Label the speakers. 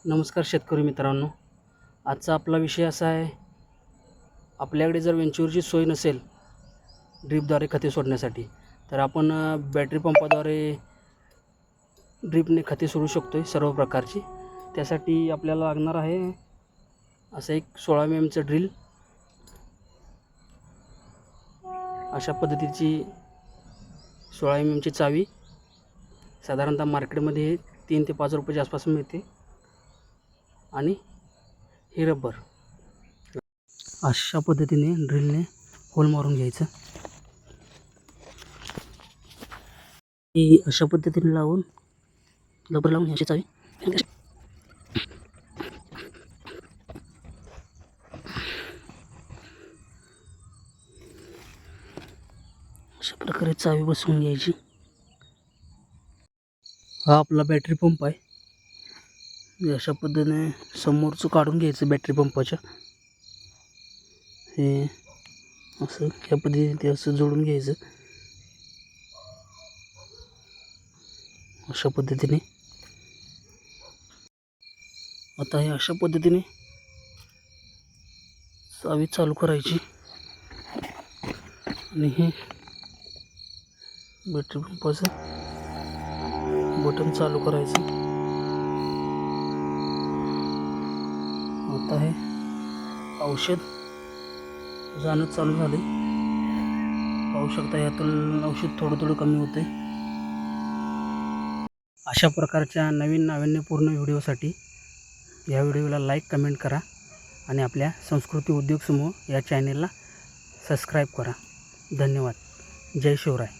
Speaker 1: नमस्कार शेतकरी मित्रांनो. आजचा आपला विषय असा आहे, आपल्याकडे जर वेंचूरची सोय नसेल ड्रीपद्वारे खते सोडण्यासाठी, तर आपण बॅटरी पंपाद्वारे ड्रीपने खते सोडू शकतो आहे सर्व प्रकारची. त्यासाठी आपल्याला लागणार आहे असं एक 16 mm ड्रिल. अशा पद्धतीची 16 mm चावी साधारणतः मार्केटमध्ये 3 ते 5 रुपयाच्या आसपास मिळते. आणि हे रबर. अशा पद्धतीने ड्रिलने होल मारून घ्यायचं. ही अशा पद्धतीने लावून रबर लावून ह्याची चावी अशा प्रकारे चावी बसवून घ्यायची. हा आपला बॅटरी पंप आहे. अशा पद्धतीने समोरचं काढून घ्यायचं बॅटरी पंपाच्या. हे असं ह्या पद्धतीने ते असं जोडून घ्यायचं. अशा पद्धतीने आता हे अशा पद्धतीने चावी चालू करायची आणि हे बॅटरी पंपाचं बटन चालू करायचं. आता हे औषध जाणं चालू झाले. पाहू शकता यातून औषध थोडं थोडं कमी होते. अशा प्रकारच्या नवीन नाविन्यपूर्ण व्हिडिओसाठी या व्हिडिओला लाईक कमेंट करा आणि आपल्या संस्कृती उद्योग समूह या चॅनेलला सबस्क्राईब करा. धन्यवाद. जय शिवराय.